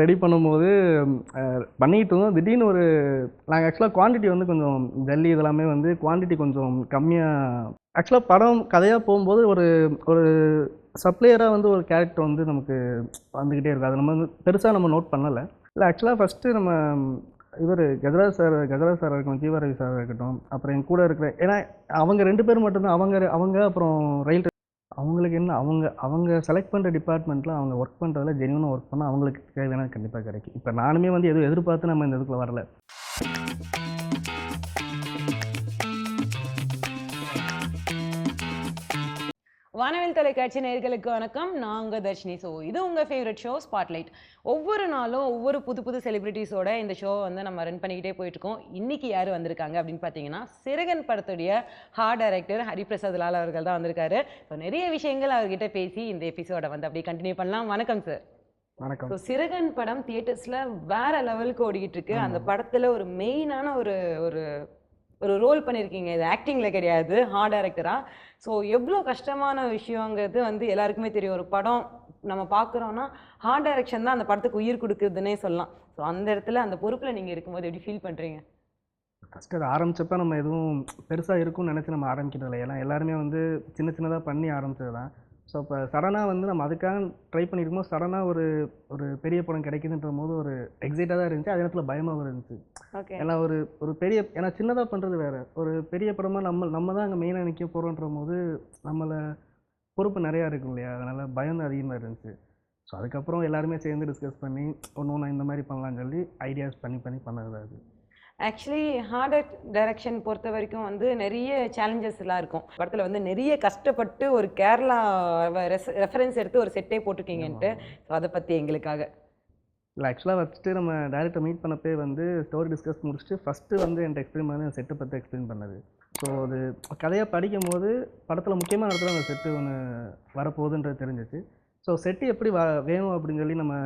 Ready பண்ணும்போது பண்ணிகிட்டு இருந்தோம். திடீர்னு நாங்கள் ஆக்சுவலாக குவான்டிட்டி வந்து கொஞ்சம் ஜல்லி இதெல்லாமே வந்து குவான்டிட்டி கொஞ்சம் கம்மியாக ஆக்சுவலாக படம் கதையாக போகும்போது ஒரு ஒரு சப்ளையராக வந்து ஒரு கேரக்டர் வந்து நமக்கு வந்துக்கிட்டே இருக்கும். அது நம்ம வந்து பெருசாக நம்ம நோட் பண்ணலை. இல்லை ஆக்சுவலாக ஃபஸ்ட்டு நம்ம கஜராஜ் சார் இருக்கட்டும், ஜீவாரவி சார் இருக்கட்டும், அப்புறம் என் கூட இருக்கிற ஏன்னா அவங்க 2 பேர் மட்டும்தான் அவங்க அப்புறம் ரயில் அவங்களுக்கு என்ன அவங்க செலக்ட் பண்ணுற டிபார்ட்மெண்ட்டில் அவங்க ஒர்க் பண்ணுறதுல ஜென்யூனாக ஒர்க் பண்ணால் அவங்களுக்கு தேவையான கண்டிப்பாக கிடைக்கும். இப்போ நானுமே வந்து எதுவும் எதிர்பார்த்து நம்ம இந்த இதுக்குள்ள வரல. வானவில் தொலைக்காட்சி நேயர்களுக்கு வணக்கம். நான் உங்கள் தர்ஷினி. இது உங்கள் ஃபேவரட் ஷோ ஸ்பாட்லைட். ஒவ்வொரு நாளும் ஒவ்வொரு புது செலிபிரிட்டிஸோட இந்த ஷோ வந்து நம்ம ரன் பண்ணிக்கிட்டே போயிட்டுருக்கோம். இன்றைக்கி யார் வந்திருக்காங்க அப்படின்னு பார்த்தீங்கன்னா, சிறகன் படத்துடைய டைரக்டர் ஹரிபிரசாத் லால் அவர்கள் தான் வந்திருக்காரு. நிறைய விஷயங்கள் அவர்கிட்ட பேசி இந்த எபிசோட வந்து அப்படியே கண்டினியூ பண்ணலாம். வணக்கம் சார். வணக்கம். சிறகன் படம் தியேட்டர்ஸில் வேற லெவலுக்கு ஓடிக்கிட்டு இருக்கு. அந்த படத்தில் ஒரு மெயினான ஒரு ஒரு ரோல் பண்ணியிருக்கீங்க. இது ஆக்டிங்கில் கிடையாது, டைரக்டராக. ஸோ எவ்வளோ கஷ்டமான விஷயங்கிறது வந்து எல்லாருக்குமே தெரியும். ஒரு படம் நம்ம பார்க்குறோன்னா டைரக்ஷன் தான் அந்த படத்துக்கு உயிர் கொடுக்குதுன்னே சொல்லலாம். ஸோ அந்த இடத்துல அந்த பொறுப்பில் நீங்கள் இருக்கும்போது எப்படி ஃபீல் பண்ணுறீங்க? ஃபஸ்ட்டு அது ஆரம்பித்தப்போ நம்ம எதுவும் பெருசாக இருக்கும்னு நினச்சி நம்ம ஆரம்பிக்கிறதில்ல. ஏன்னா எல்லாருமே வந்து சின்னதாக பண்ணி ஆரம்பித்தது தான். ஸோ இப்போ சடனாக வந்து நம்ம அதுக்காக ட்ரை பண்ணியிருக்கும்போது சடனாக ஒரு பெரிய படம் கிடைக்குதுன்ற போது ஒரு எக்ஸைட்டாக தான் இருந்துச்சு. அதே நேரத்தில் பயமாகவும் இருந்துச்சு. ஏன்னா ஒரு பெரிய ஏன்னா சின்னதாக பண்ணுறது வேறு, ஒரு பெரிய படமாக நம்ம தான் அங்கே மெயினாக நிற்க போகிறோன்ற போது நம்மளை பொறுப்பு நிறையா இருக்கும் இல்லையா? அதனால் பயம் தான் அதிகமாக இருந்துச்சு. ஸோ அதுக்கப்புறம் எல்லாருமே சேர்ந்து டிஸ்கஸ் பண்ணி ஒன்று இந்த மாதிரி பண்ணலான்னு சொல்லி ஐடியாஸ் பண்ணி பண்ணது அது. ஆக்சுவலி டைரக்ஷன் பொறுத்த வரைக்கும் வந்து நிறைய சேலஞ்சஸ்லாம் இருக்கும். படத்தில் வந்து நிறைய கஷ்டப்பட்டு ஒரு கேரளா ரெஃபரன்ஸ் எடுத்து ஒரு செட்டே போட்டிருக்கீங்கன்ட்டு. ஸோ அதை பற்றி எங்களுக்காக. இல்லை ஆக்சுவலாக ஃபஸ்ட்டு நம்ம டேரக்டர் மீட் பண்ணப்பே வந்து ஸ்டோரி டிஸ்கஸ் முடிச்சுட்டு ஃபஸ்ட்டு வந்து என்கிட்ட எக்ஸ்பிளைன் பண்ணி செட்டை பற்றி எக்ஸ்பிளைன் பண்ணது. ஸோ அது கதையாக படிக்கும் போது படத்தில் முக்கியமான இடத்துல அந்த செட்டு ஒன்று வரப்போகுதுன்றது தெரிஞ்சிச்சு. ஸோ செட்டு எப்படி வேணும் அப்படின்னு சொல்லி நம்ம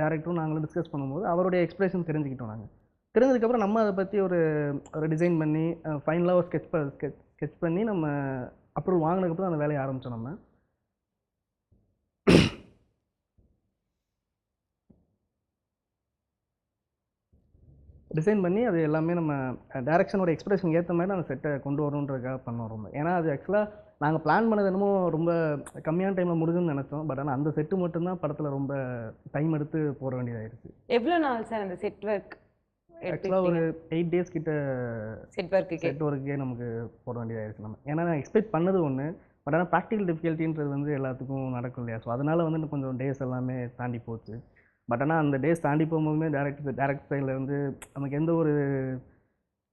டேரக்டரும் நாங்களும் டிஸ்கஸ் பண்ணும்போது அவருடைய எக்ஸ்பிரஷன் தெரிஞ்சுக்கிட்டோம். நாங்கள் தெரிஞ்சதுக்கப்புறம் நம்ம அதை பற்றி ஒரு டிசைன் பண்ணி ஃபைனலாக ஒரு ஸ்கெட்ச் பண்ணி நம்ம அப்ரூவல் வாங்கினதுக்கப்புறம் அந்த வேலையை ஆரம்பித்தோம். நம்ம டிசைன் பண்ணி அது எல்லாமே நம்ம டைரக்ஷனோட எக்ஸ்பிரஷன் ஏற்ற மாதிரி அந்த செட்டை கொண்டு வரணுன்றதுக்காக பண்ணோம் ரொம்ப. ஏன்னா அது ஆக்சுவலாக நாங்கள் பிளான் பண்ணது என்னமோ ரொம்ப கம்மியான டைமில் முடிஞ்சுன்னு நினச்சோம். பட் ஆனால் அந்த செட்டு மட்டும்தான் படத்தில் ரொம்ப டைம் எடுத்து போட வேண்டியதாகிடுச்சு. எவ்வளோ நாள் சார் அந்த செட் ஒர்க்? ஆக்சுவலாக ஒரு 8 days கிட்ட செட் ஒர்க்கே நமக்கு போட வேண்டியதாகிடுச்சு நம்ம. ஏன்னா நான் எக்ஸ்பெக்ட் பண்ணது ஒன்று, பட் ஆனால் ப்ராக்டிக்கல் டிஃபிகல்ட்டின்றது வந்து எல்லாத்துக்கும் நடக்கும் இல்லையா? ஸோ அதனால் வந்து கொஞ்சம் டேஸ் எல்லாமே தாண்டி போச்சு. பட் ஆனால் அந்த டேஸ் தாண்டி போகும்போதுமே டேரக்டர் சைடில் வந்து நமக்கு எந்த ஒரு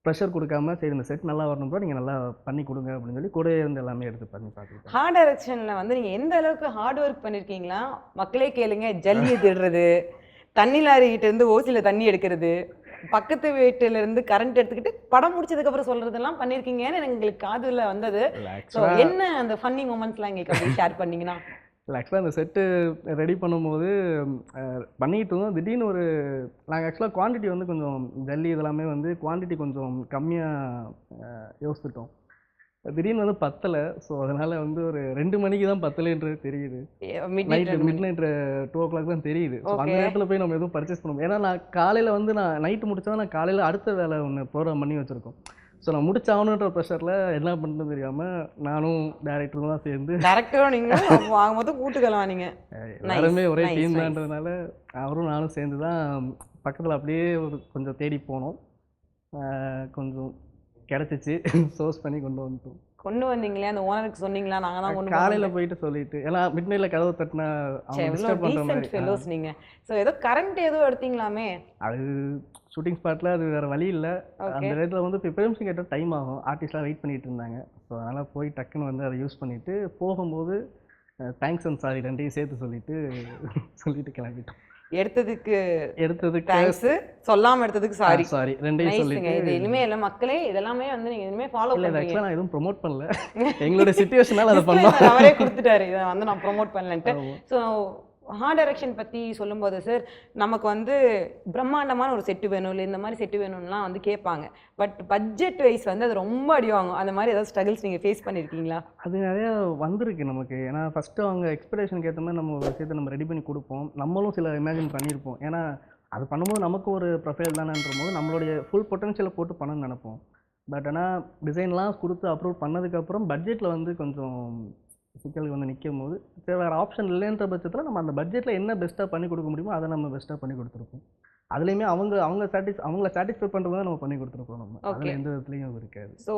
ப்ரெஷர் கொடுக்காம, சரி இந்த செட் நல்லா வரணும்னா நீங்கள் நல்லா பண்ணி கொடுங்க அப்படின்னு சொல்லி கூட இருந்து எல்லாமே எடுத்து பண்ணி பார்த்துக்கிட்டோம். டைரக்ஷனில் வந்து நீங்கள் எந்த அளவுக்கு ஹார்ட் ஒர்க் பண்ணியிருக்கீங்களா? மக்களே கேளுங்க, ஜல்லியை திடுறது, தண்ணி லாரிக்கிட்ட இருந்து ஓசியில் தண்ணி எடுக்கிறது, பக்கத்து வீட்டுல இருந்து கரண்ட் எடுத்துக்கிட்டு படம் முடிச்சதுக்கு அப்புறம் சொல்றதெல்லாம் பண்ணிருக்கீங்கன்னு எங்களுக்கு காதுல வந்தது. என்ன அந்த ஃபன்னி மொமெண்ட்ஸ்லாம் எங்களுக்கு அப்படியே ஷேர் பண்ணீங்கன்னா? இல்லை ஆக்சுவலாக அந்த செட்டு ரெடி பண்ணும்போது பண்ணிகிட்டு இருந்தோம். திடீர்னு நாங்கள் ஆக்சுவலாக குவான்டிட்டி வந்து கொஞ்சம் ஜல்லி இதெல்லாமே வந்து குவான்டிட்டி கொஞ்சம் கம்மியாக யோசிச்சிட்டோம். திடீர்னு வந்து பத்தலை. ஸோ அதனால் வந்து ஒரு 2 மணிக்கு தான் பத்தலைன்றது தெரியுது. மிட் நைட் 2 o'clock தான் தெரியுது. ஸோ அந்த நேரத்தில் போய் நம்ம எதுவும் பர்ச்சேஸ் பண்ண முடியும். ஏன்னா நான் காலையில் வந்து நான் நைட்டு முடிச்சா நான் காலையில் அடுத்த வேலை ஒன்று ப்ரோக்ராம் பண்ணி வச்சுருக்கோம். ஸோ நான் முடிச்சாகணுன்ற ப்ரெஷரில் என்ன பண்ணுறது தெரியாமல் நானும் டேரக்டரும் தான் சேர்ந்து டேரக்டரும் நீங்கள் வாங்கும்போது கூட்டுக்கலாம். நீங்கள் எல்லாருமே ஒரே டீம் தான்றதுனால அவரும் நானும் சேர்ந்து தான் பக்கத்தில் அப்படியே கொஞ்சம் தேடி போனோம். கொஞ்சம் கிடச்சிச்சு. சோர்ஸ் பண்ணி கொண்டு வந்தீங்களே, அந்த ஓனருக்கு சொன்னீங்களா? நாங்கள் தான் கொண்டு காலையில் போயிட்டு சொல்லிட்டு, ஏன்னா மிட் நைட்டில் கதவு தட்டினா நீங்கள். ஸோ ஏதோ கரண்ட் ஏதோ எடுத்தீங்களாமே? அது ஷூட்டிங் ஸ்பாட்டில் அது வேறு வழி இல்லை. அந்த நேரத்தில் வந்து இப்போ பெர்மிஷன் கேட்டால் டைம் ஆகும். ஆர்டிஸ்ட்லாம் வெயிட் பண்ணிகிட்டு இருந்தாங்க. ஸோ அதனால் போய் டக்குன்னு வந்து அதை யூஸ் பண்ணிவிட்டு போகும்போது தேங்க்ஸ் அண்ட் சாரி 2ஐயும் சேர்த்து சொல்லிட்டு கிளம்பிட்டோம். எடுத்ததுக்கு தேங்க்ஸ், சொல்லாம எடுத்ததுக்கு சாரி 2ஐயும் சொல்லிட்டு. இது இனிமே இல்ல மக்களே, இதெல்லாமே வந்து நீங்க இனிமே ஃபாலோ பண்ணுங்க. ஆக்சுவலா நான் எதுவும் ப்ரோமோட் பண்ணல, எங்களோட சிச்சுவேஷனால அதை பண்ணோம். அவரே கொடுத்துட்டாரு, இதை வந்து நான் ப்ரோமோட் பண்ணலன்ட்டு. ஸோ ஹார்ட் டைரக்ஷன் பற்றி சொல்லும்போது சார், நமக்கு வந்து பிரம்மாண்டமான ஒரு செட்டு வேணும், இல்லை இந்த மாதிரி செட்டு வேணும்லாம் வந்து கேட்பாங்க. பட் பட்ஜெட் வைஸ் வந்து அது ரொம்ப அடி வாங்கும். அந்த மாதிரி ஏதாவது ஸ்ட்ரகிள்ஸ் நீங்கள் ஃபேஸ் பண்ணியிருக்கீங்களா? அது நிறையா வந்திருக்கு நமக்கு. ஏன்னா ஃபஸ்ட்டு அவங்க எக்ஸ்பெக்டேஷனுக்கு ஏற்ற மாதிரி நம்ம ஒரு விஷயத்தை நம்ம ரெடி பண்ணி கொடுப்போம். நம்மளும் சில இமேஜின் பண்ணியிருப்போம். ஏன்னா அது பண்ணும்போது நமக்கு ஒரு ப்ரொஃபைல் தானேன்றபோது நம்மளுடைய ஃபுல் பொட்டன்ஷியலை போட்டு பண்ணணும்னு நினைப்போம். பட் ஆனால் டிசைன்லாம் கொடுத்து அப்ரூவ் பண்ணதுக்கப்புறம் பட்ஜெட்டில் வந்து கொஞ்சம் சிக்கலுக்கு வந்து நிற்கும்போது சரி வேறு ஆப்ஷன் இல்லைன்ற பட்சத்தில் நம்ம அந்த பட்ஜெட்டில் என்ன பெஸ்ட்டாக பண்ணி கொடுக்க முடியுமோ அதை நம்ம பெஸ்ட்டாக பண்ணி கொடுத்துருப்போம். அதுலேயுமே அவங்கள சாட்டிஸ்ஃபை பண்ணுறது தான் நம்ம பண்ணி கொடுத்துருப்போம். நம்ம அதில் எந்த விதத்துலையும் இருக்காது. ஸோ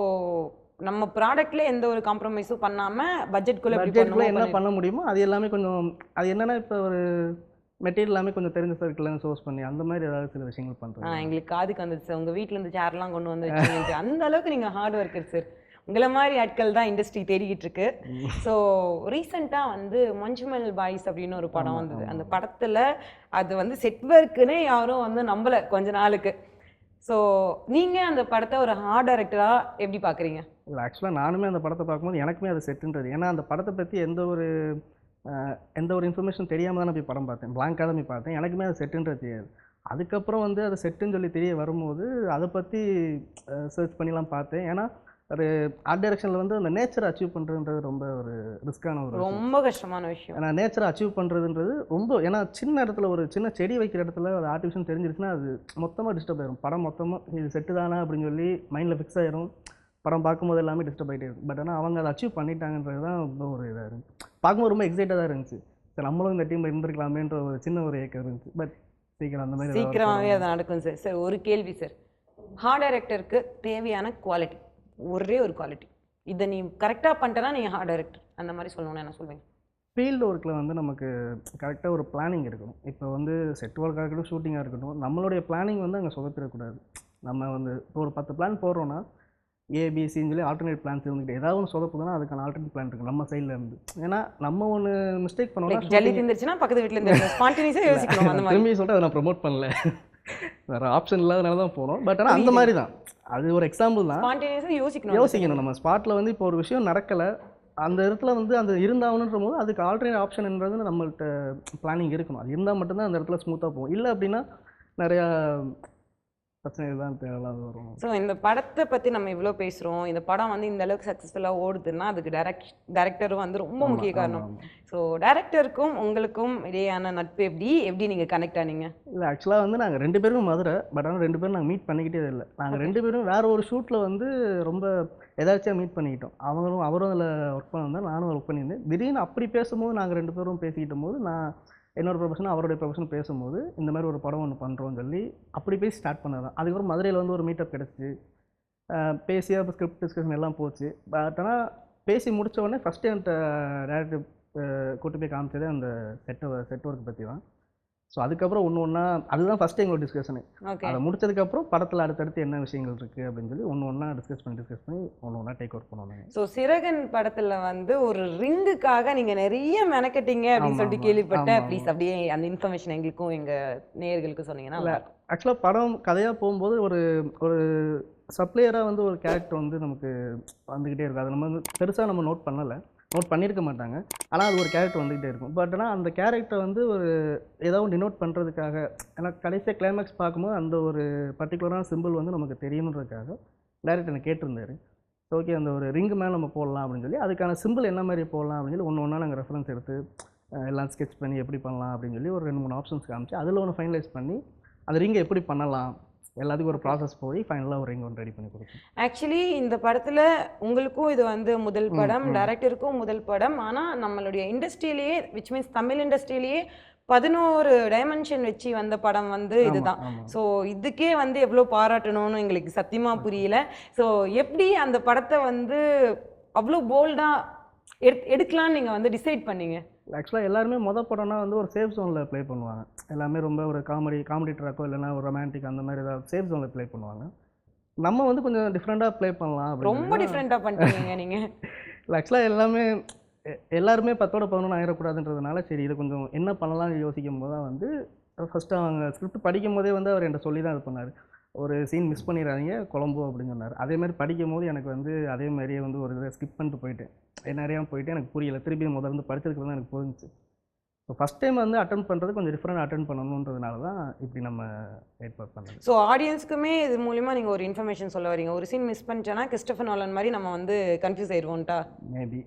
நம்ம ப்ராடக்ட்ல எந்த ஒரு காம்ப்ரமைஸும் பண்ணாமல் பட்ஜெட்டுக்குள்ளே என்ன பண்ண முடியுமோ அது எல்லாமே கொஞ்சம் அது என்னென்னா இப்போ ஒரு மெட்டீரியல் எல்லாமே கொஞ்சம் தெரிஞ்ச சர்க்கிள்லேருந்து சோர்ஸ் பண்ணி அந்த மாதிரி ஏதாவது சில விஷயங்கள் பண்ணுறோம். எங்களுக்கு காதுக்கு வந்துச்சு சார், உங்கள் வீட்டில் இருந்து சேர்லாம் கொண்டு வந்து வச்சுக்கிட்டு அந்த அளவுக்கு நீங்கள் ஹார்ட் ஒர்க்கர் சார். உங்களை மாதிரி ஆட்கள் தான் இண்டஸ்ட்ரி தேடிக்கிட்டு இருக்கு. ஸோ ரீசெண்டாக வந்து மஞ்சுமல் பாய்ஸ் அப்படின்னு ஒரு படம் வந்தது. அந்த படத்தில் அது வந்து செட் ஒர்க்குன்னே யாரும் வந்து நம்பலை கொஞ்ச நாளுக்கு. ஸோ நீங்கள் அந்த படத்தை ஒரு ஹார்ட் டைரக்டராக எப்படி பார்க்குறீங்க? இல்லை ஆக்சுவலாக நானுமே அந்த படத்தை பார்க்கும்போது எனக்குமே அது செட்டுன்றது. ஏன்னா அந்த படத்தை பற்றி எந்த ஒரு இன்ஃபர்மேஷன் தெரியாமல் தான் நான் போய் படம் பார்த்தேன். பிளாங்காக தான் போய் பார்த்தேன். எனக்குமே அது செட்டுன்றது தெரியாது. அதுக்கப்புறம் வந்து அது செட்டுன்னு சொல்லி தெரிய வரும்போது அதை பற்றி சர்ச் பண்ணிலாம் பார்த்தேன். ஏன்னா ஒரு ஆர்ட் டைரக்ஷனில் வந்து அந்த நேச்சரை அச்சீவ் பண்ணுறதுன்றது ரொம்ப ஒரு ரிஸ்க்கான ரொம்ப கஷ்டமான விஷயம். ஏன்னா நேச்சரை அச்சீவ் பண்ணுறதுன்றது ரொம்ப ஏன்னா சின்ன இடத்துல ஒரு சின்ன செடி வைக்கிற இடத்துல அது ஆர்டிஃபிஷியல் தெரிஞ்சிருச்சுன்னா அது மொத்தமாக டிஸ்டர்ப் ஆயிரும். படம் மொத்தமாக இது செட்டு தானே அப்படின்னு சொல்லி மைண்டில் ஃபிக்ஸ் ஆயிரும். படம் பார்க்கும்போது எல்லாமே டிஸ்டர்ப் ஆகிட்டே இருக்கும். பட் ஆனால் அவங்க அதை அச்சீவ் பண்ணிட்டாங்கன்றது தான் ரொம்ப ஒரு இதாக இருந்துச்சு. பார்க்கும்போது ரொம்ப எக்ஸைட்டாக தான் இருந்துச்சு. சரி நம்மளும் இந்த டீமில் இருந்திருக்கலாமேன்ற ஒரு சின்ன ஒரு ஏக்கம் இருந்துச்சு. பட் சீக்கிரம் அந்த மாதிரி சீக்கிரமாகவே அது நடக்கும் சார். சார் ஒரு கேள்வி சார், ஹார்ட் டைரக்டருக்கு தேவையான குவாலிட்டி ஒரே ஒரு குவாலிட்டி, இதை நீ கரெக்டாக பண்ணிட்டேன்னா நீங்கள் ஹார்ட் டைரக்டர் அந்த மாதிரி சொல்லணும்னு என்ன சொல்வீங்க? ஃபீல்டு ஒர்க்கில் வந்து நமக்கு கரெக்டாக ஒரு பிளானிங் இருக்கணும். இப்போ வந்து செட் ஒர்க்காக இருக்கட்டும், ஷூட்டிங்காக இருக்கட்டும், நம்மளுடைய பிளானிங் வந்து அங்கே சொதப்பிடக்கூடாது. நம்ம வந்து இப்போ ஒரு 10 பிளான் போடுறோன்னா ஏபிசின்னு சொல்லி ஆல்டர்னேட் பிளான்ஸ் இருந்துக்கிட்டு ஏதாவது ஒன்று சொதப்புதுன்னா அதுக்கான ஆல்டர்னேட் பிளான் இருக்குது நம்ம சைடில் இருந்து. ஏன்னா நம்ம ஒன்று மிஸ்டேக் பண்ணோம்னா ஜல்லி தந்துருச்சுன்னா பக்கத்து வீட்டில் இருந்து ஸ்பான்டேனியஸாக யோசிக்கணும். அந்த மாதிரி திரும்பி சொல்லிட்டு அதை நான் ப்ரொமோட் பண்ணல, வேறு ஆப்ஷன் இல்லாதனால தான் போனோம். பட் ஆனால் அந்த மாதிரி தான், அது ஒரு எக்ஸாம்பிள் தான். ஸ்பான்டேனியஸாக யோசிக்கணும். நம்ம ஸ்பாட்டில் வந்து இப்போ ஒரு விஷயம் நடக்கலை, அந்த இடத்துல வந்து அந்த இருந்தாகணுன்ற போது அதுக்கு ஆல்டர்னேட் ஆப்ஷன்ன்றது நம்மள்கிட்ட பிளானிங் இருக்கணும். அது இருந்தால் மட்டும்தான் அந்த இடத்துல ஸ்மூத்தாக போகும். இல்லை அப்படின்னா நிறையா பிரச்சனைகள் தான் தேவையில்லாத வரும். ஸோ இந்த படத்தை பற்றி நம்ம இவ்வளோ பேசுகிறோம், இந்த படம் வந்து இந்த அளவுக்கு சக்ஸஸ்ஃபுல்லாக ஓடுதுன்னா அதுக்கு டைரக்டரும் வந்து ரொம்ப முக்கிய காரணம். ஸோ டைரக்டருக்கும் உங்களுக்கும் இடையான நட்பு எப்படி நீங்கள் கனெக்ட் ஆனீங்க? இல்லை ஆக்சுவலாக வந்து நாங்கள் 2 பேரும் மதுரை, பட் ஆனால் 2 பேரும் நாங்கள் மீட் பண்ணிக்கிட்டே இல்லை. நாங்கள் 2 பேரும் வேறு ஒரு ஷூட்டில் வந்து ரொம்ப எதாச்சும் மீட் பண்ணிக்கிட்டோம். அவரும் அதில் ஒர்க் பண்ணியிருந்தார், நானும் ஒர்க் பண்ணியிருந்தேன். திடீர்னு அப்படி பேசும்போது நாங்கள் 2 பேரும் பேசிக்கிட்ட போது நான் என்னோடய ப்ரொஃபஷனும் அவருடைய ப்ரொஃபஷனும் பேசும்போது இந்த மாதிரி ஒரு படம் ஒன்று பண்ணுறோன்னு சொல்லி அப்படி பேசி ஸ்டார்ட் பண்ணது தான். அதுக்கப்புறம் மதுரையில் வந்து ஒரு மீட்டப் கிடச்சி பேசி அப்போ ஸ்கிரிப்ட் டிஸ்கஷன் எல்லாம் போச்சு. பட் ஆனால் பேசி முடித்த உடனே ஃபஸ்ட்டு என்கிட்ட டேரக்டர் கூட்டு போய் காமிச்சதே அந்த செட் ஒர்க் பற்றி தான். ஸோ அதுக்கப்புறம் ஒன்றா அதுதான் ஃபஸ்ட்டு எங்களோட டிஸ்கஷனு. அதை முடிச்சதுக்கப்புறம் படத்தில் அடுத்தடுத்து என்ன விஷயங்கள் இருக்குது அப்படின்னு சொல்லி ஒன்றா டிஸ்கஸ் பண்ணி ஒன்றா டேக் ஒர்க் பண்ணுவாங்க. ஸோ சிறகன் படத்தில் வந்து ஒரு ரிங்குக்காக நீங்கள் நிறைய மெனக்கட்டிங்க அப்படின்னு சொல்லிட்டு கேள்விப்பட்டேன். ப்ளீஸ் அப்படியே அந்த இன்ஃபர்மேஷன் எங்களுக்கும் எங்கள் நேயர்களுக்கும் சொன்னீங்கன்னா. இல்லை ஆக்சுவலாக படம் கதையாக போகும்போது ஒரு சப்ளையராக வந்து ஒரு கேரக்டர் வந்து நமக்கு வந்துக்கிட்டே இருக்கும். அதை நம்ம வந்து பெருசாக நம்ம நோட் பண்ணியிருக்க மாட்டாங்க. ஆனால் அது ஒரு கேரக்டர் வந்துக்கிட்டே இருக்கும். பட் ஆனால் அந்த கேரக்டர் வந்து ஒரு ஏதாவது டினோட் பண்ணுறதுக்காக, ஏன்னா கடைசியாக கிளைமேக்ஸ் பார்க்கும்போது அந்த ஒரு பர்டிகுலரான சிம்பிள் வந்து நமக்கு தெரியணுன்றதுக்காக டைரக்டர் என்னை கேட்டிருந்தாரு. ஓகே அந்த ஒரு ரிங்கு மேலே நம்ம போடலாம் அப்படின்னு சொல்லி அதுக்கான சிம்பிள் என்ன மாதிரி போடலாம் அப்படின்னு சொல்லி ஒன்றா நாங்கள் ரெஃபரன்ஸ் எடுத்து எல்லாம் ஸ்கெட்ச் பண்ணி எப்படி பண்ணலாம் அப்படின்னு சொல்லி ஒரு 2-3 ஆப்ஷன்ஸ் காமிச்சு அதில் ஒன்று ஃபைனலைஸ் பண்ணி அந்த ரிங்கை எப்படி பண்ணலாம் எல்லாத்துக்கும் ஒரு ப்ராசஸ் போய் ஃபைனலாக ஒரு ரிங் ஒன்று ரெடி பண்ணி கொடுத்தோம். ஆக்சுவலி இந்த படத்தில் உங்களுக்கும் இது வந்து முதல் படம், டைரக்டருக்கும் முதல் படம். ஆனால் நம்மளுடைய இண்டஸ்ட்ரியிலேயே விச் மீன்ஸ் தமிழ் இண்டஸ்ட்ரியிலேயே 11 டைமென்ஷன் வச்சு வந்த படம் வந்து இதுதான். ஸோ இதுக்கே வந்து எவ்வளோ பாராட்டணும்னு எங்களுக்கு சத்தியமாக புரியல. ஸோ எப்படி அந்த படத்தை வந்து அவ்வளோ போல்டாக எடுக்கலான்னு நீங்கள் வந்து டிசைட் பண்ணீங்க? ஆக்சுவலாக எல்லாருமே படம்னா வந்து ஒரு சேஃப் ஜோனில் ப்ளே பண்ணுவாங்க. எல்லாமே ரொம்ப ஒரு காமெடி ட்ராக்கோ இல்லைனா ஒரு ரொமான்டிக் அந்த மாதிரி ஏதாவது சேஃப் ஜோனில் ப்ளே பண்ணுவாங்க. நம்ம வந்து கொஞ்சம் டிஃப்ரெண்ட்டாக ப்ளே பண்ணலாம். ரொம்ப டிஃப்ரெண்ட்டாக பண்ணிட்டீங்க நீங்கள். இல்லை ஆக்சுவலாக எல்லாருமே 10-11 ஆயிடக்கூடாதுன்றதுனால சரி இதை கொஞ்சம் என்ன பண்ணலாம்னு யோசிக்கும் போது தான் வந்து ஃபஸ்ட்டு அவங்க ஸ்கிரிப்ட் படிக்கும் போதே வந்து அவர் என்கிட்ட சொல்லி தான் இது பண்ணார். ஒரு சீன் மிஸ் பண்ணிடாதீங்க கொலம்போ அப்படின்னு சொன்னார். அதேமாதிரி படிக்கும் போது எனக்கு வந்து அதே மாதிரியே வந்து ஒரு இதை ஸ்கிப் பண்ணிட்டு போயிட்டேன். நிறையா போயிட்டு எனக்கு புரியல. திருப்பி முதல்ல படித்ததுக்கு தான் எனக்கு புரிஞ்சிச்சு. ஸோ ஃபஸ்ட் டைம் வந்து அட்டெண்ட் பண்ணுறது கொஞ்சம் டிஃப்ரெண்ட் அட்டெண்ட் பண்ணணுன்றதுனால தான் இப்படி நம்ம ஏற்பாடு பண்ணது. ஸோ ஆடியன்ஸ்க்குமே இது மூலிமா நீங்கள் ஒரு இன்ஃபர்மேஷன் சொல்ல வரீங்க, ஒரு சீன் மிஸ் பண்ணிட்டேன்னா கிறிஸ்டோபர் நோலன் மாதிரி நம்ம வந்து கன்ஃபியூஸ் ஆயிடுவோம்ட்டா? மேபி.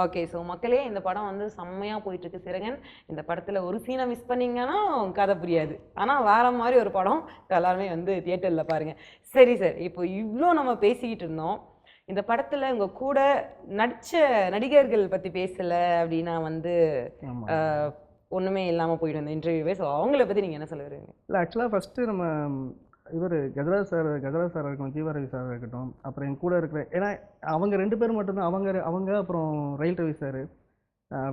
ஓகே, ஸோ மக்களே இந்த படம் வந்து செம்மையாக போயிட்டுருக்கு. சிறகன், இந்த படத்தில் ஒரு சீனை மிஸ் பண்ணிங்கன்னா கதை புரியாது, ஆனால் வேற மாதிரி ஒரு படம். எல்லாருமே வந்து தியேட்டரில் பாருங்கள். சரி சார், இப்போ இவ்வளோ நம்ம பேசிக்கிட்டு இருந்தோம், இந்த படத்தில் உங்கள் கூட நடித்த நடிகர்கள் பற்றி பேசலை அப்படின்னா வந்து ஒன்றுமே இல்லாமல் போயிடும் இந்த இன்டர்வியூவே. ஸோ அவங்கள பற்றி நீங்கள் என்ன சொல்ல வருவீங்க? இல்லை, ஆக்சுவலாக ஃபஸ்ட்டு நம்ம இவர் கஜராஜ் சார் இருக்கட்டும், ஜீவாரவி சார் இருக்கட்டும், அப்புறம் என் கூட இருக்கிற, ஏன்னா அவங்க 2 பேர் மட்டும்தான், அவங்க அப்புறம் ரயில் ரவி சார்,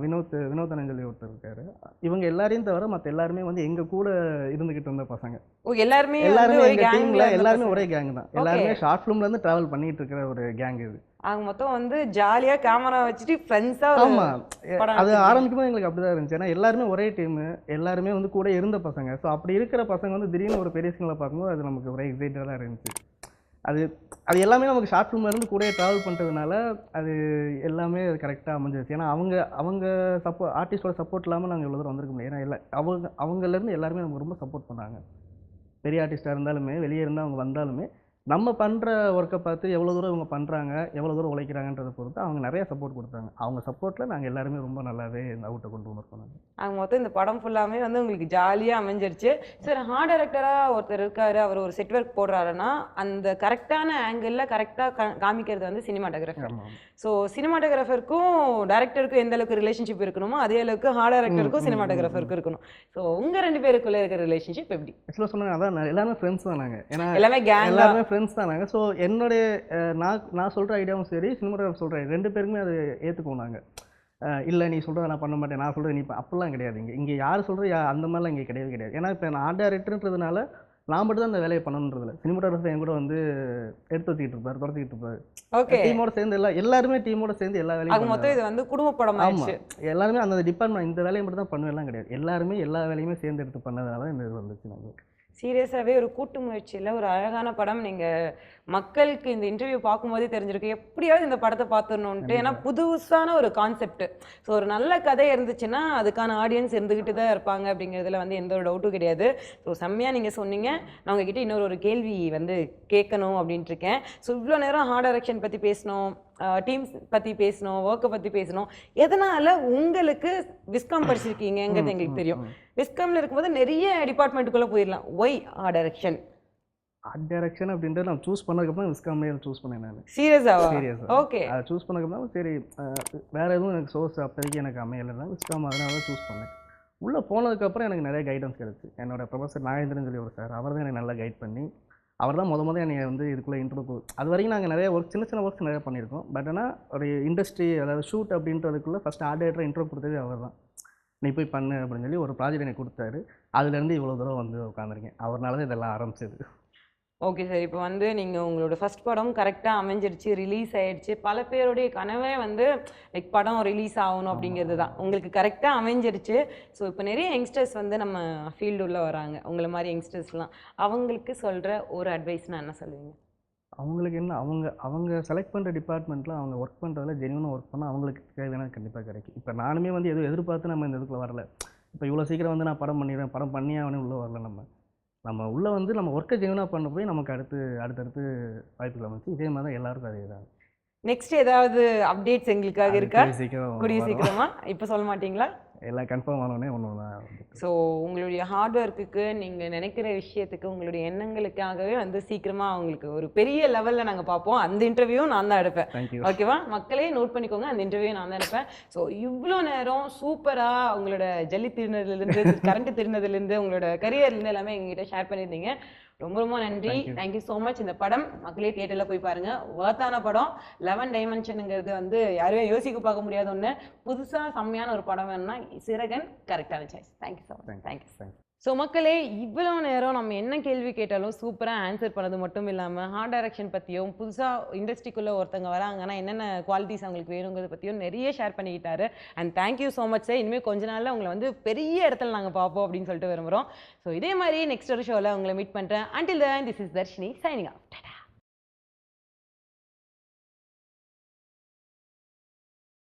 வினோத் அனஞ்சலி ஒருத்தர் இருக்காரு. இவங்க எல்லாரையும் தவிர மற்ற எல்லாருமே வந்து எங்கள் கூட இருந்துக்கிட்டு இருந்த பசங்க. எல்லாருமே எங்கள் டீமில் எல்லாருமே ஒரே கேங் தான். எல்லாருமே ஷார்ட் ஃபிலிம்லேருந்து ட்ராவல் பண்ணிட்டு இருக்கிற ஒரு கேங் இது. அவங்க மொத்தம் வந்து ஜாலியாக கேமரா வச்சுட்டு ஃப்ரெண்ட்ஸாக. ஆமாம், அது ஆரம்பிக்கும்போது எங்களுக்கு அப்படி தான் இருந்துச்சு. ஏன்னா எல்லாருமே ஒரே டீமு, எல்லாருமே வந்து கூட இருந்த பசங்க. ஸோ அப்படி இருக்கிற பசங்க வந்து திடீர்னு ஒரு பெரிய சீனில் பார்க்கும்போது அது நமக்கு ஒரே எக்ஸைட்டடாக இருந்துச்சு. அது எல்லாமே நமக்கு ஷார்ட் ஃபிலிம்லேருந்து கூட ட்ராவல் பண்ணுறதுனால அது எல்லாமே கரெக்டாக அமைஞ்சிருச்சு. ஏன்னா அவங்க ஆர்டிஸ்டோட சப்போர்ட் இல்லாமல் நாங்கள் இவ்வளோ தூரம் வந்திருக்க முடியும். ஏன்னா இல்லை, அவங்கலேருந்து எல்லாருமே நமக்கு ரொம்ப சப்போர்ட் பண்ணாங்க. பெரிய ஆர்டிஸ்ட்டாக இருந்தாலுமே, வெளியே இருந்தால் அவங்க வந்தாலுமே நம்ம பண்ணுற ஒர்க்கை பார்த்து எவ்வளோ தூரம் இவங்க பண்ணுறாங்க, எவ்வளோ தூரம் உழைக்கிறாங்கன்றதை பொறுத்து அவங்க நிறைய சப்போர்ட் கொடுத்தாங்க. அவங்க சப்போர்ட்டில் நாங்கள் எல்லாருமே ரொம்ப நல்லாவே இந்த அவுட்டை கொண்டு வந்திருக்கோம். அவங்க மொத்தம் இந்த படம் ஃபுல்லாமே வந்து உங்களுக்கு ஜாலியாக அமைஞ்சிருச்சு. சார், ஹார்ட் டைரக்டராக ஒருத்தர் இருக்காரு, அவர் ஒரு செட் ஒர்க் போடுறாருன்னா அந்த கரெக்டான ஆங்கிளில் கரெக்டாக காமிக்கிறது வந்து சினிமாட்டோகிராஃபர். ஸோ சினிமாட்டோகிராஃபருக்கும் டைரக்டருக்கும் எந்த அளவுக்கு ரிலேஷன்ஷிப் இருக்கணுமோ அதே அளவுக்கு ஹார்ட் டைரக்டருக்கும் சினிமாட்டோகிராஃபருக்கும் இருக்கணும். ஸோ உங்கள் 2 பேருக்குள்ளே இருக்கிற ரிலேஷன்ஷிப் எப்படி? ஆக்சுவலாக சொன்னாங்க, அதான் எல்லாமே ஃப்ரெண்ட்ஸ் தான் நாங்கள். ஏன்னா எல்லாமே ஃப்ரெண்ட்ஸ் தான் நாங்கள். ஸோ என்னுடைய நான் சொல்கிற ஐடியாவும் சரி, சினிமாட்டோகிராஃபர் சொல்கிற 2 பேருக்குமே அது ஏற்றுக்குவோம் நாங்கள். இல்லை நீ சொல்கிறத நான் பண்ண மாட்டேன், நான் சொல்கிறது நீ அப்படிலாம் கிடையாது. இங்கே யார் சொல்கிறது அந்த மாதிரிலாம் இங்கே கிடையாது. ஏன்னா இப்போ நான் ஆர்ட் டைரக்டர்ன்றதுனால நான் மட்டும் தான் அந்த வேலையை பண்ணணுன்றதில்ல. சினிமாட்டோகிராஃபர் என் கூட வந்து எடுத்து வச்சுக்கிட்டு இருப்பார், துரத்திக்கிட்டு இருப்பார். ஓகே, டீமோட சேர்ந்து எல்லாருமே டீமோட சேர்ந்து எல்லா வேலையும் மொத்தம் இது வந்து குடும்ப படம். ஆமாம், எல்லாருமே அந்த டிபார்ட்மெண்ட் இந்த வேலையை மட்டும் தான் பண்ணுவேலாம் கிடையாது. எல்லாருமே எல்லா வேலையுமே சேர்ந்து எடுத்து பண்ணதுனால இந்த இது வந்துச்சு. நாங்கள் சீரியஸாகவே ஒரு கூட்டு முயற்சியில் ஒரு அழகான படம். நீங்கள் மக்களுக்கு இந்த இன்டர்வியூ பார்க்கும்போதே தெரிஞ்சிருக்கு எப்படியாவது இந்த படத்தை பார்த்துடணுன்ட்டு. ஏன்னா புதுசான ஒரு கான்செப்ட். ஸோ ஒரு நல்ல கதை இருந்துச்சுன்னா அதுக்கான ஆடியன்ஸ் இருந்துக்கிட்டு தான் இருப்பாங்க அப்படிங்கிறதுல வந்து எந்த ஒரு டவுட்டும் கிடையாது. ஸோ செம்மையாக நீங்கள் சொன்னீங்க. நான் உங்ககிட்ட இன்னொரு கேள்வி வந்து கேட்கணும் அப்படின்ட்டு இருக்கேன். ஸோ இவ்வளோ நேரம் ஹார்ட் டைரக்ஷன் பற்றி பேசணும், டீம்ஸ் பற்றி பேசணும், ஒர்க்கை பற்றி பேசணும். எதனால் உங்களுக்கு விஸ்காம் படிச்சிருக்கீங்கிறது எங்களுக்கு தெரியும். விஸ்காமில் இருக்கும்போது நிறைய டிபார்ட்மெண்ட்டுக்குள்ளே போயிடலாம். Why art direction? Art direction அப்படின்றது நான் சூஸ் பண்ணதுக்கப்புறம் விஸ்காம்லேயே சூஸ் பண்ணேன். நான் சீரியஸாக? ஓகே, அதை சூஸ் பண்ணதுக்கப்புறம் சரி வேறு எதுவும் எனக்கு சோர்ஸ் அப்போதைக்கு எனக்கு அமையலைன்னா விஸ்காம் அதனால தான் சூஸ் பண்ணேன். உள்ளே போனதுக்கப்புறம் எனக்கு நிறைய கைடன்ஸ் கிடச்சி. என்னோடய ப்ரொஃபஸர் நாகேந்திரன் சொல்லி ஒரு சார், அவர் தான் எனக்கு நல்லா கைட் பண்ணி, அவர் தான் முத என்னை வந்து இதுக்குள்ளே இன்ட்ரோ. அது வரைக்கும் நாங்கள் நிறைய சின்ன ஒர்க்ஸ் நிறையா பண்ணியிருக்கோம். பட் ஆனால் ஒரு இண்டஸ்ட்ரி, அதாவது ஷூட் அப்படின்றதுக்குள்ளே ஃபஸ்ட் ஆர்ட் டைரக்டர் இன்ட்ரோ கொடுத்தது அவர் தான். நீ போய் பண்ணு அப்படின்னு சொல்லி ஒரு ப்ராஜெக்ட் எனக்கு கொடுத்தாரு. அதுலேருந்து இவ்வளோ தூரம் வந்து உட்காந்துருக்கேன். அவர்னால தான் இதெல்லாம் ஆரம்பிச்சது. ஓகே சார், இப்போ வந்து நீங்கள் உங்களோட ஃபஸ்ட் படம் கரெக்டாக அமைஞ்சிருச்சு, ரிலீஸ் ஆகிடுச்சு. பல பேருடைய கனவே வந்து லைக் படம் ரிலீஸ் ஆகணும் அப்படிங்கிறது தான். உங்களுக்கு கரெக்டாக அமைஞ்சிருச்சு. ஸோ இப்போ நிறைய யங்ஸ்டர்ஸ் வந்து நம்ம ஃபீல்டு உள்ளே வராங்க, உங்களை மாதிரி யங்ஸ்டர்ஸ்லாம். அவங்களுக்கு சொல்கிற ஒரு அட்வைஸ்னால் என்ன சொல்லுவீங்க? அவங்களுக்கு என்ன, அவங்க செலக்ட் பண்ணுற டிபார்ட்மெண்ட்டில் அவங்க ஒர்க் பண்ணுறதுல ஜென்யூனாக ஒர்க் பண்ணால் அவங்களுக்கு தேவையான கண்டிப்பாக கிடைக்கும். இப்போ நானுமே வந்து எதுவும் எதிர்பார்த்து நம்ம இந்த இதுக்குள்ள வரல. இப்போ இவ்வளோ சீக்கிரம் வந்து நான் படம் பண்ணிடுவேன், படம் பண்ணியே அவனே உள்ளே வரல. நம்ம உள்ளே வந்து நம்ம ஒர்க்கை ஜென்யூனாக பண்ண போய் நமக்கு அடுத்தடுத்து வாய்ப்புகள் அமைச்சு. இதே மாதிரி தான் எல்லாருக்கும் அதே தான். நெக்ஸ்ட் ஏதாவது அப்டேட்ஸ் எங்களுக்காக இருக்கா? கூடிய சீக்கிரமா? இப்போ சொல்ல மாட்டீங்களா? எல்லாம் கன்ஃபார்ம் ஆனோடனே ஒன்று தான். ஸோ உங்களுடைய ஹார்ட் ஒர்க்குக்கு, நீங்கள் நினைக்கிற விஷயத்துக்கு, உங்களுடைய எண்ணங்களுக்காகவே வந்து சீக்கிரமாக அவங்களுக்கு ஒரு பெரிய லெவலில் நாங்கள் பார்ப்போம். அந்த இன்டர்வியூ நான் தான் எடுப்பேன். ஓகேவா? மக்களே நோட் பண்ணிக்கோங்க, அந்த இன்டர்வியூ நான் தான் எடுப்பேன். ஸோ இவ்வளோ நேரம் சூப்பராக உங்களோட ஜல்லி திருநதுலேருந்து, கரண்ட் திருநதுலேருந்து, உங்களோட கரியர்லேருந்து எல்லாமே எங்ககிட்ட ஷேர் பண்ணியிருந்தீங்க. ரொம்ப ரொம்ப நன்றி. Thank you so much. இந்த படம் மக்களே தியேட்டரில் போய் பாருங்கள். வர்த்தான படம். 11 டைமென்ஷனுங்கிறது வந்து யாருமே யோசிக்க பார்க்க முடியாத ஒன்று. புதுசாக செம்மையான ஒரு படம் வேணும்னா சிறகன் கரெக்டான choice. Thank you so much. Thank you. So மக்களே, இவ்வளோ நேரம் நம்ம என்ன கேள்வி கேட்டாலும் சூப்பராக ஆன்சர் பண்ணது மட்டும் இல்லாமல் ஹார்ட் டைரக்ஷன் பற்றியும், புதுசாக இண்டஸ்ட்ரிக்குள்ளே ஒருத்தங்க வராங்கன்னா என்னென்ன குவாலிட்டிஸ் அவங்களுக்கு வேணுங்கிறத பற்றியும் நிறைய ஷேர் பண்ணிக்கிட்டாரு. And thank you so much sir. இனிமேல் கொஞ்ச நாளில் உங்களை வந்து பெரிய இடத்துல நாங்கள் பார்ப்போம் அப்படின்னு சொல்லிட்டு விரும்புகிறோம். ஸோ இதே மாதிரி நெக்ஸ்ட் ஒரு ஷோவில் உங்களை மீட் பண்ணுறேன். Until then, this is Darshini signing off.